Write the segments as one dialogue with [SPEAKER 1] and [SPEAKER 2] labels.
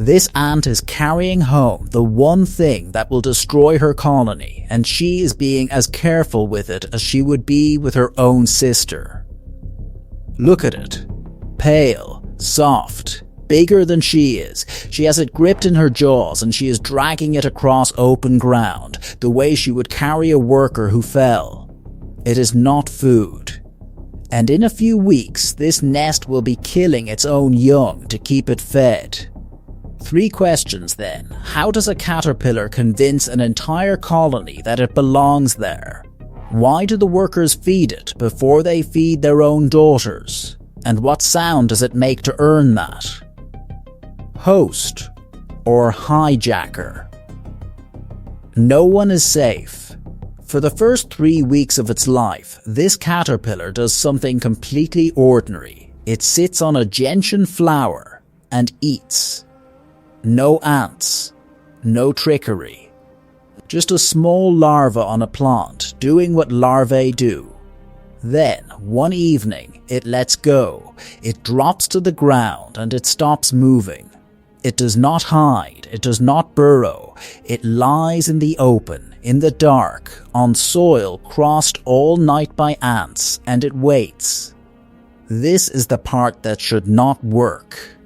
[SPEAKER 1] This ant is carrying home the one thing that will destroy her colony, and she is being as careful with it as she would be with her own sister. Look at it. Pale, soft, bigger than she is. She has it gripped in her jaws and she is dragging it across open ground, the way she would carry a worker who fell. It is not food. And in a few weeks, this nest will be killing its own young to keep it fed. 3 questions then. How does a caterpillar convince an entire colony that it belongs there? Why do the workers feed it before they feed their own daughters? And what sound does it make to earn that? Host, or hijacker. No one is safe. For the first 3 weeks of its life, this caterpillar does something completely ordinary. It sits on a gentian flower and eats. No ants, no trickery. Just a small larva on a plant doing what larvae do. Then, one evening, it lets go. It drops to the ground and it stops moving. It does not hide, it does not burrow. It lies in the open, in the dark, on soil crossed all night by ants, and it waits. This is the part that should not work.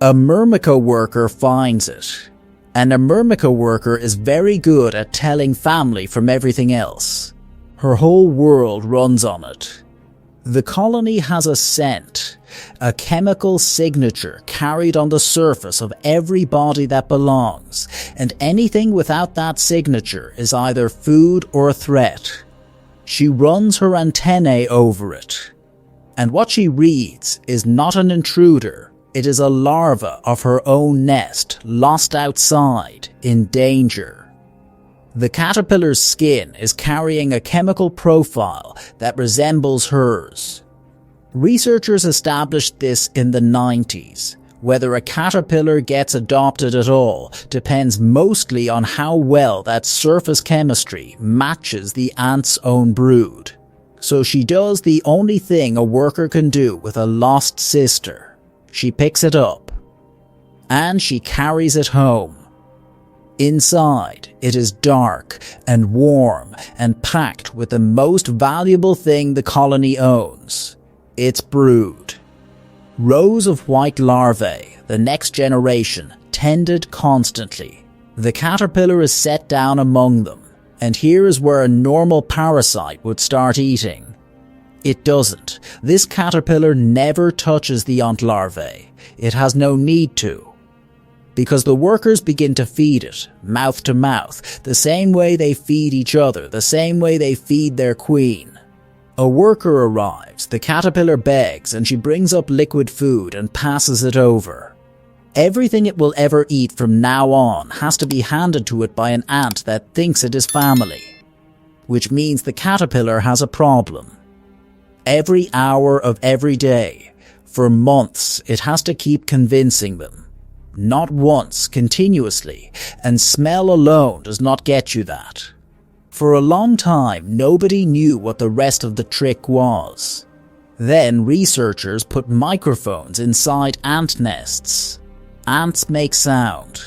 [SPEAKER 1] A Myrmica worker finds it, and a Myrmica worker is very good at telling family from everything else. Her whole world runs on it. The colony has a scent, a chemical signature carried on the surface of every body that belongs, and anything without that signature is either food or a threat. She runs her antennae over it, and what she reads is not an intruder. It is a larva of her own nest, lost outside, in danger. The caterpillar's skin is carrying a chemical profile that resembles hers. Researchers established this in the 90s. Whether a caterpillar gets adopted at all depends mostly on how well that surface chemistry matches the ant's own brood. So she does the only thing a worker can do with a lost sister. She picks it up, and she carries it home. Inside, it is dark and warm and packed with the most valuable thing the colony owns, its brood. Rows of white larvae, the next generation, tended constantly. The caterpillar is set down among them, and here is where a normal parasite would start eating. It doesn't. This caterpillar never touches the aunt larvae. It has no need to. Because the workers begin to feed it, mouth to mouth, the same way they feed each other, the same way they feed their queen. A worker arrives, the caterpillar begs, and she brings up liquid food and passes it over. Everything it will ever eat from now on has to be handed to it by an ant that thinks it is family. Which means the caterpillar has a problem. Every hour of every day, for months, it has to keep convincing them. Not once, continuously, and smell alone does not get you that. For a long time, nobody knew what the rest of the trick was. Then researchers put microphones inside ant nests. Ants make sound.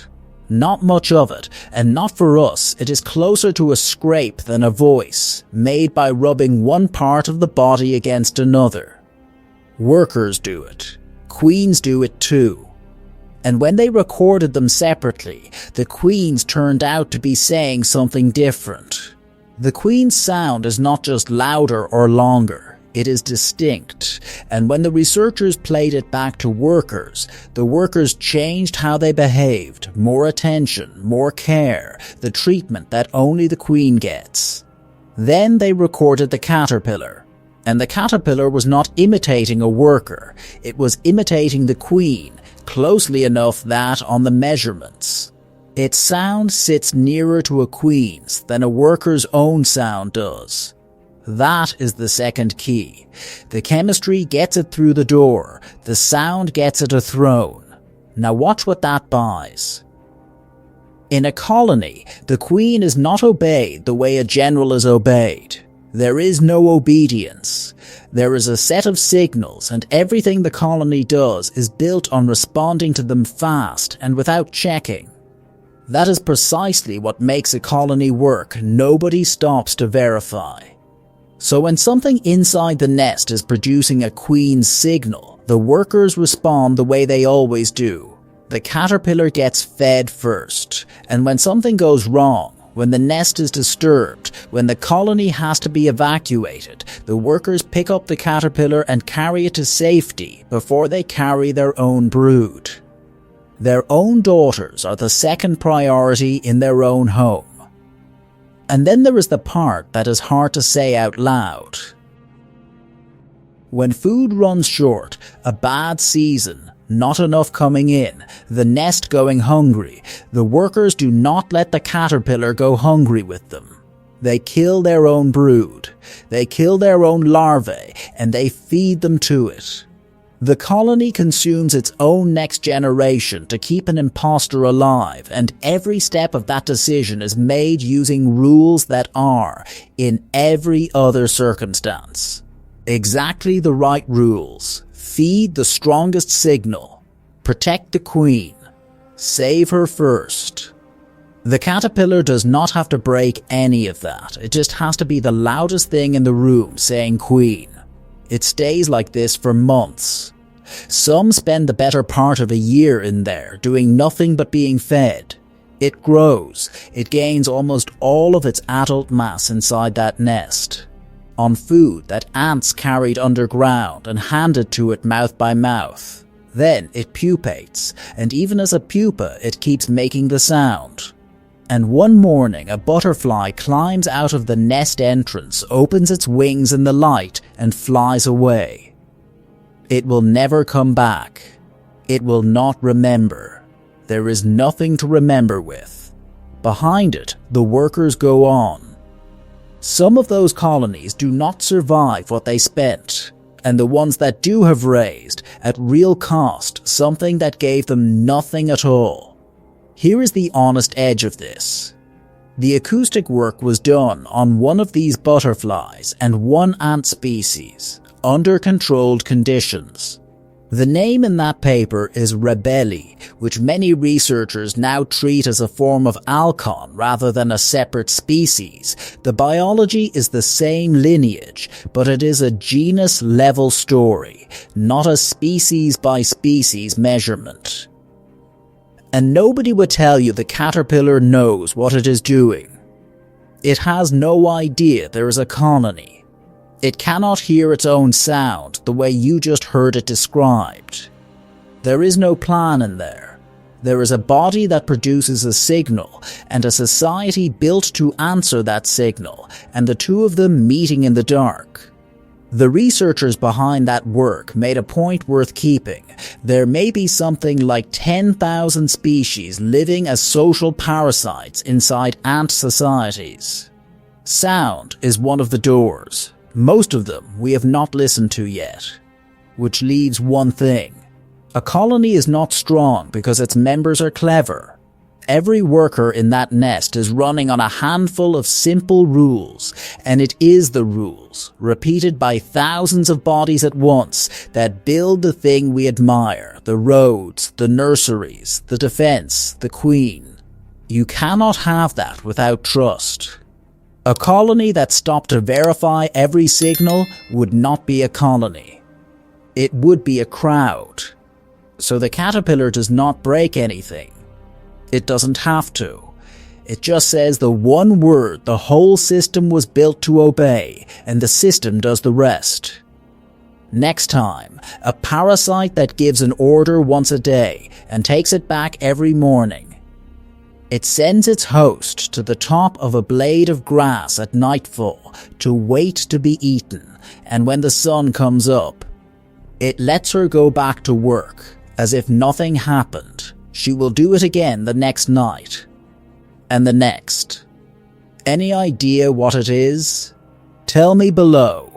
[SPEAKER 1] Not much of it, and not for us. It is closer to a scrape than a voice, made by rubbing one part of the body against another. Workers do it. Queens do it too. And when they recorded them separately, the queens turned out to be saying something different. The queen's sound is not just louder or longer. It is distinct, and when the researchers played it back to workers, the workers changed how they behaved, more attention, more care, the treatment that only the queen gets. Then they recorded the caterpillar, and the caterpillar was not imitating a worker, it was imitating the queen, closely enough that on the measurements. Its sound sits nearer to a queen's than a worker's own sound does. That is the second key. The chemistry gets it through the door, the sound gets it a throne. Now watch what that buys. In a colony, the queen is not obeyed the way a general is obeyed. There is no obedience. There is a set of signals, and everything the colony does is built on responding to them fast and without checking. That is precisely what makes a colony work. Nobody stops to verify. So when something inside the nest is producing a queen's signal, the workers respond the way they always do. The caterpillar gets fed first, and when something goes wrong, when the nest is disturbed, when the colony has to be evacuated, the workers pick up the caterpillar and carry it to safety before they carry their own brood. Their own daughters are the second priority in their own home. And then there is the part that is hard to say out loud. When food runs short, a bad season, not enough coming in, the nest going hungry, the workers do not let the caterpillar go hungry with them. They kill their own brood, they kill their own larvae, and they feed them to it. The colony consumes its own next generation to keep an imposter alive, and every step of that decision is made using rules that are, in every other circumstance, exactly the right rules. Feed the strongest signal. Protect the queen. Save her first. The caterpillar does not have to break any of that. It just has to be the loudest thing in the room saying queen. It stays like this for months. Some spend the better part of a year in there, doing nothing but being fed. It grows. It gains almost all of its adult mass inside that nest, on food that ants carried underground and handed to it mouth by mouth. Then it pupates, and even as a pupa it keeps making the sound. And one morning a butterfly climbs out of the nest entrance, opens its wings in the light, and flies away. It will never come back. It will not remember. There is nothing to remember with. Behind it, the workers go on. Some of those colonies do not survive what they spent, and the ones that do have raised, at real cost, something that gave them nothing at all. Here is the honest edge of this. The acoustic work was done on one of these butterflies and one ant species, under controlled conditions. The name in that paper is rebeli, which many researchers now treat as a form of Alcon rather than a separate species. The biology is the same lineage, but it is a genus-level story, not a species-by-species measurement. And nobody would tell you the caterpillar knows what it is doing. It has no idea there is a colony. It cannot hear its own sound the way you just heard it described. There is no plan in there. There is a body that produces a signal, and a society built to answer that signal, and the two of them meeting in the dark. The researchers behind that work made a point worth keeping. There may be something like 10,000 species living as social parasites inside ant societies. Sound is one of the doors. Most of them we have not listened to yet. Which leaves one thing. A colony is not strong because its members are clever. Every worker in that nest is running on a handful of simple rules, and it is the rules, repeated by thousands of bodies at once, that build the thing we admire, the roads, the nurseries, the defense, the queen. You cannot have that without trust. A colony that stopped to verify every signal would not be a colony. It would be a crowd. So the caterpillar does not break anything. It doesn't have to. It just says the one word the whole system was built to obey, and the system does the rest. Next time, a parasite that gives an order once a day and takes it back every morning. It sends its host to the top of a blade of grass at nightfall to wait to be eaten, and when the sun comes up, it lets her go back to work as if nothing happened. She will do it again the next night, and the next. Any idea what it is? Tell me below.